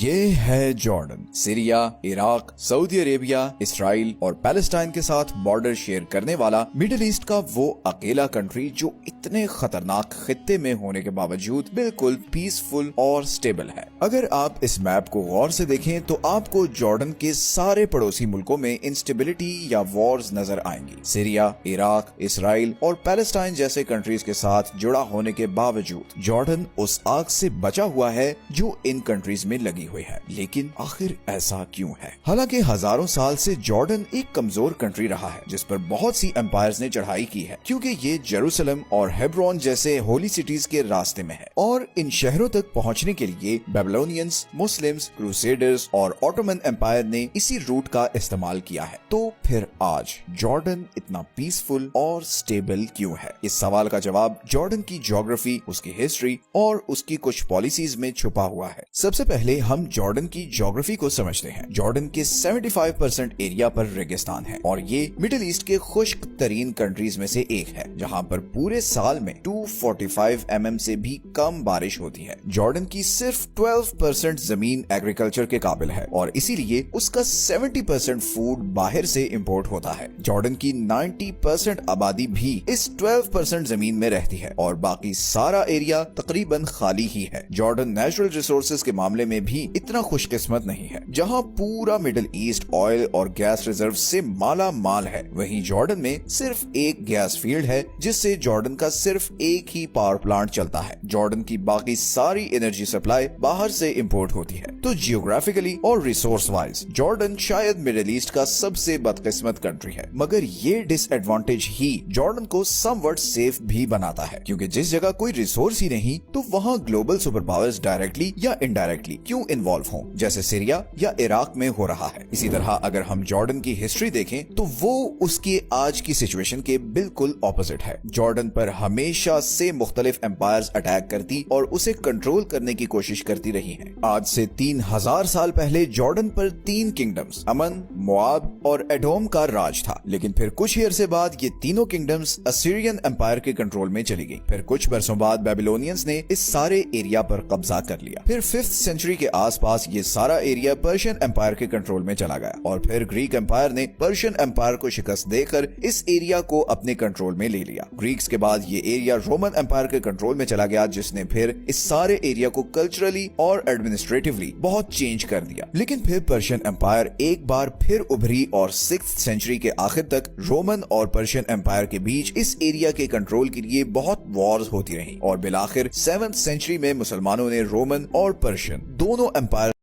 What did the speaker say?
یہ ہے Jordan, Syria, Iraq, سعودی عربیہ، اسرائیل اور پیلسٹائن کے ساتھ بارڈر شیئر کرنے والا مڈل ایسٹ کا وہ اکیلا کنٹری جو اتنے خطرناک خطے میں ہونے کے باوجود بالکل پیسفل اور سٹیبل ہے۔ اگر آپ اس میپ کو غور سے دیکھیں تو آپ کو جارڈن کے سارے پڑوسی ملکوں میں انسٹیبلٹی یا وارز نظر آئیں گی۔ سیریا، عراق، اسرائیل اور پیلسٹائن جیسے کنٹریز کے ساتھ جڑا ہونے کے باوجود جارڈن اس آگ سے بچا ہوا ہے جو ان کنٹریز میں لگی ہوئی ہے۔ لیکن آخر ایسا کیوں ہے؟ حالانکہ ہزاروں سال سے جارڈن ایک کمزور کنٹری رہا ہے جس پر بہت سی امپائرز نے چڑھائی کی ہے، کیونکہ یہ جیروسلم اور ہیبرون جیسے ہولی سٹیز کے راستے میں ہے، اور ان شہروں تک پہنچنے کے لیے بیبلونینز، مسلمز، کروسیڈرز اور آٹومن امپائر نے اسی روٹ کا استعمال کیا ہے۔ تو پھر آج جارڈن اتنا پیسفل اور سٹیبل کیوں ہے؟ اس سوال کا جواب جارڈن کی جیوگرافی، اس کی ہسٹری اور اس کی کچھ پالیسیز میں چھپا ہوا ہے۔ سب سے پہلے ہم جارڈن کی جیوگرافی کو سمجھتے ہیں۔ جارڈن کے 75% ایریا پر ریگستان ہے اور یہ مڈل ایسٹ کے خشک ترین کنٹریز میں سے ایک ہے، جہاں پر پورے سال میں 245 mm سے بھی کم بارش ہوتی ہے۔ جارڈن کی صرف 12% زمین ایگریکلچر کے قابل ہے اور اسی لیے اس کا 70% فوڈ باہر سے امپورٹ ہوتا ہے۔ جارڈن کی 90% آبادی بھی اس 12% زمین میں رہتی ہے اور باقی سارا ایریا تقریباً خالی ہی ہے۔ جارڈن نیچرل ریسورسز کے معاملے میں بھی اتنا خوش قسمت نہیں ہے۔ جہاں پورا مڈل ایسٹ آئل اور گیس ریزرو سے مالا مال ہے، وہیں جارڈن میں صرف ایک گیس فیلڈ ہے جس سے جارڈن کا صرف ایک ہی پاور پلانٹ چلتا ہے۔ جارڈن کی باقی ساری انرجی سپلائی باہر سے امپورٹ ہوتی ہے۔ تو جیوگرافیکلی اور ریسورس وائز جارڈن شاید مڈل ایسٹ کا سب سے بدقسمت کنٹری ہے، مگر یہ ڈس ایڈوانٹیج ہی جارڈن کو سم وٹ سیف بھی بناتا ہے، کیونکہ جس جگہ کوئی ریسورس ہی نہیں تو وہاں گلوبل سپر پاورز ڈائریکٹلی یا انڈائریکٹلی کیوں انوالو ہوں، جیسے سیریا یا عراق میں ہو رہا ہے۔ اسی طرح اگر ہم جارڈن کی ہسٹری دیکھیں تو وہ اس کی آج کی سچویشن کے بالکل اپوزٹ ہے۔ جارڈن پر ہمیشہ سے مختلف امپائرز اٹیک کرتی اور اسے کنٹرول کرنے کی کوشش کرتی رہی ہیں۔ آج سے 3000 سال پہلے جارڈن پر 3 کنگڈمز امن، مواب اور ایڈوم کا راج تھا، لیکن پھر کچھ ہی عرصے بعد یہ تینوں کنگڈمز اسیرین امپائر کے کنٹرول میں چلی گئی۔ پھر کچھ برسوں بعد بیبلونینز نے اس سارے ایریا پر قبضہ کر لیا۔ پھر 5th سینچری کے آس پاس یہ سارا ایریا پرشین امپائر کے کنٹرول میں چلا گیا، اور پھر گریک امپائر نے پرشین امپائر کو شکست دے کر اس ایریا کو اپنے کنٹرول میں لے لیا۔ گریکس کے بعد یہ ایریا رومن امپائر کے کنٹرول میں چلا گیا، جس نے پھر اس سارے ایریا کو کلچرلی اور ایڈمنسٹریٹولی بہت چینج کر دیا۔ لیکن پھر پرشین امپائر ایک بار پھر ابھری اور 6th سینچری کے آخر تک رومن اور پرشین امپائر کے بیچ اس ایریا کے کنٹرول کے لیے بہت وارز ہوتی رہیں، اور بالآخر 7th سینچری میں مسلمانوں نے رومن اور پرشین دونوں امپائر